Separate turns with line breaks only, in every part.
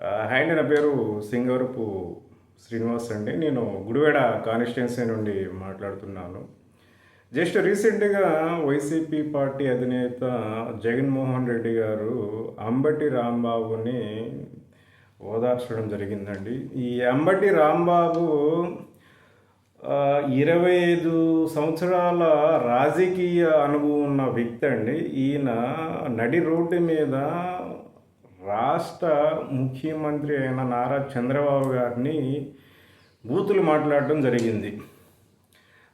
Hi అండి. నా పేరు సింగవరపు శ్రీనివాస్ అండి. నేను గుడివాడ కాన్స్టిట్యున్సీ నుండి మాట్లాడుతున్నాను. జస్ట్ రీసెంట్‌గా వైసీపీ పార్టీ అధినేత జగన్మోహన్ రెడ్డి గారు అంబటి రాంబాబుని ఓదార్చడం జరిగిందండి. ఈ అంబటి రాంబాబు 25 సంవత్సరాల రాజకీయ అనుభవం ఉన్న వ్యక్తి అండి. ఈయన నడి రోడ్డు మీద రాష్ట్ర ముఖ్యమంత్రి అయిన నారా చంద్రబాబు గారిని బూతులు మాట్లాడడం జరిగింది.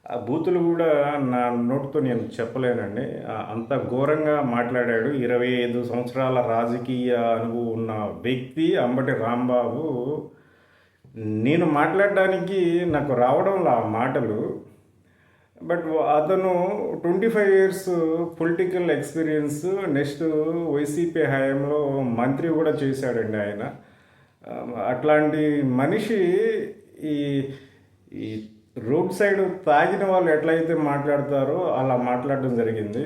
ఆ బూతులు కూడా నా నోటితో నేను చెప్పలేనండి. అంత ఘోరంగా మాట్లాడాడు. 25 సంవత్సరాల రాజకీయ అనుభవం ఉన్న వ్యక్తి అంబటి రాంబాబు. నేను మాట్లాడడానికి నాకు రావడంలో ఆ మాటలు. బట్ అతను 25 years political experience. Next YCP హయాంలో మంత్రి కూడా చేశాడండి ఆయన. అట్లాంటి మనిషి ఈ ఈ రోడ్ సైడ్ తాగిన వాళ్ళు ఎట్లయితే మాట్లాడతారో అలా మాట్లాడడం జరిగింది.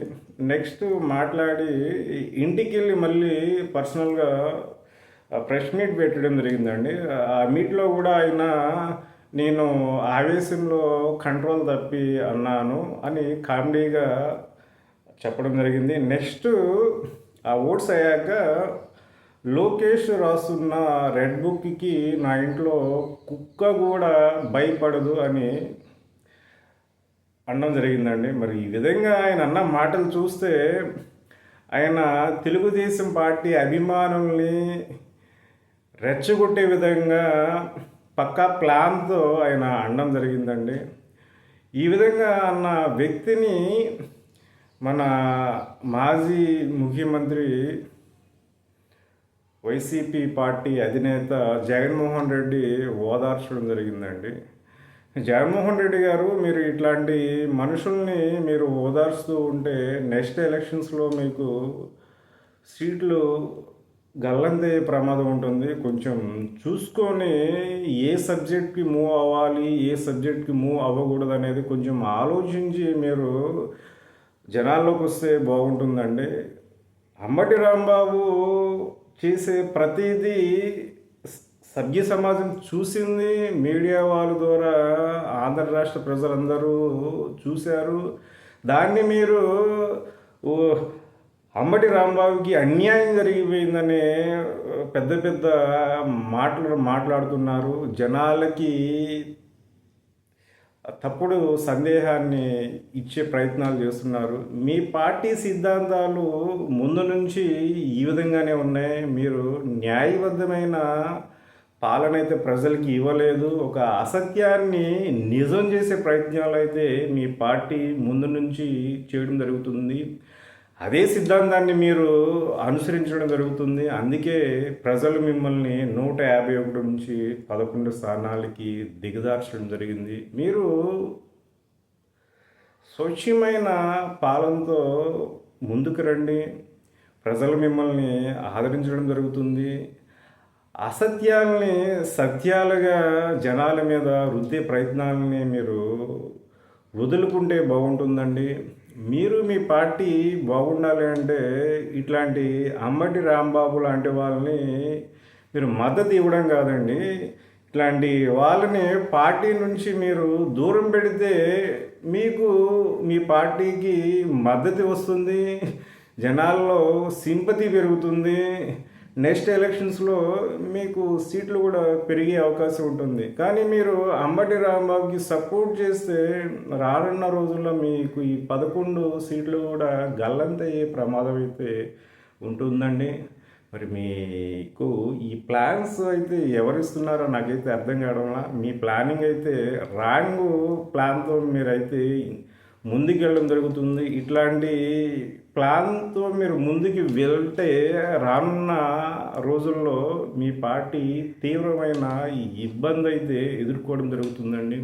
నెక్స్ట్ మాట్లాడి ఇంటికి వెళ్ళి మళ్ళీ పర్సనల్గా ప్రెస్ మీట్ పెట్టడం జరిగిందండి. ఆ మీట్లో కూడా ఆయన నేను ఆవేశంలో కంట్రోల్ తప్పి అన్నాను అని కామెడీగా చెప్పడం జరిగింది. నెక్స్ట్ ఆ ఓట్స్ అయ్యాక లోకేష్ రాస్తున్న రెడ్ బుక్కి నా ఇంట్లో కుక్క కూడా భయపడదు అని అనడం జరిగిందండి. మరి ఈ విధంగా ఆయన అన్న మాటలు చూస్తే ఆయన తెలుగుదేశం పార్టీ అభిమానుల్ని రెచ్చగొట్టే విధంగా పక్కా ప్లాన్తో ఆయన అనడం జరిగిందండి. ఈ విధంగా అన్న వ్యక్తిని మన మాజీ ముఖ్యమంత్రి వైసీపీ పార్టీ అధినేత జగన్మోహన్ రెడ్డి ఓదార్చడం జరిగిందండి. జగన్మోహన్ రెడ్డి గారు, మీరు ఇట్లాంటి మనుషుల్ని మీరు ఓదార్స్తూ ఉంటే నెక్స్ట్ ఎలక్షన్స్లో మీకు సీట్లు గల్లంతే ప్రమాదం ఉంటుంది. కొంచెం చూసుకొని ఏ సబ్జెక్ట్కి మూవ్ అవ్వాలి, ఏ సబ్జెక్ట్కి మూవ్ అవ్వకూడదు అనేది కొంచెం ఆలోచించి మీరు జనాల్లోకి వస్తే బాగుంటుందండి. అంబటి రాంబాబు చేసే ప్రతిదీ సభ్య సమాజం చూసింది, మీడియా వాళ్ళ ద్వారా ఆంధ్ర రాష్ట్ర ప్రజలందరూ చూశారు. దాన్ని మీరు అంబటి రాంబాబుకి అన్యాయం జరిగిపోయిందనే పెద్ద పెద్ద మాటలు మాట్లాడుతున్నారు. జనాలకి తప్పుడు సందేహాన్ని ఇచ్చే ప్రయత్నాలు చేస్తున్నారు. మీ పార్టీ సిద్ధాంతాలు ముందు నుంచి ఈ విధంగానే ఉన్నాయి. మీరు న్యాయబద్ధమైన పాలన అయితే ప్రజలకి ఇవ్వలేదు. ఒక అసత్యాన్ని నిజం చేసే ప్రయత్నాలు అయితే మీ పార్టీ ముందు నుంచి చేయడం జరుగుతుంది. అదే సిద్ధాంతాన్ని మీరు అనుసరించడం జరుగుతుంది. అందుకే ప్రజలు మిమ్మల్ని 151 నుంచి 11 స్థానాలకి దిగజార్చడం జరిగింది. మీరు స్వచ్ఛమైన పాలనతో ముందుకు రండి. ప్రజలు మిమ్మల్ని ఆదరించడం జరుగుతుంది. అసత్యాల్ని సత్యాలుగా జనాల మీద రుద్దే ప్రయత్నాలని మీరు వదులుకుంటే బాగుంటుందండి. మీరు మీ పార్టీ బాగుండాలి అంటే ఇట్లాంటి అంబటి రాంబాబు లాంటి వాళ్ళని మీరు మద్దతు ఇవ్వడం కాదండి, ఇట్లాంటి వాళ్ళని పార్టీ నుంచి మీరు దూరం పెడితే మీకు మీ పార్టీకి మద్దతు వస్తుంది, జనాల్లో సింపతి పెరుగుతుంది. నెక్స్ట్ ఎలక్షన్స్లో మీకు సీట్లు కూడా పెరిగే అవకాశం ఉంటుంది. కానీ మీరు అంబటి రాంబాబుకి సపోర్ట్ చేస్తే రానున్న రోజుల్లో మీకు ఈ 11 సీట్లు కూడా గల్లంతయ్యే ప్రమాదం అయితే ఉంటుందండి. మరి మీకు ఈ ప్లాన్స్ అయితే ఎవరిస్తున్నారో నాకైతే అర్థం కావడంలా. మీ ప్లానింగ్ అయితే రాంగ్ ప్లాన్తో మీరైతే ముందుకెళ్ళడం జరుగుతుంది. ఇట్లాంటి ప్లాన్తో మీరు ముందుకు వెళ్తే రానున్న రోజుల్లో మీ పార్టీ తీవ్రమైన ఇబ్బంది అయితే ఎదుర్కోవడం జరుగుతుందండి.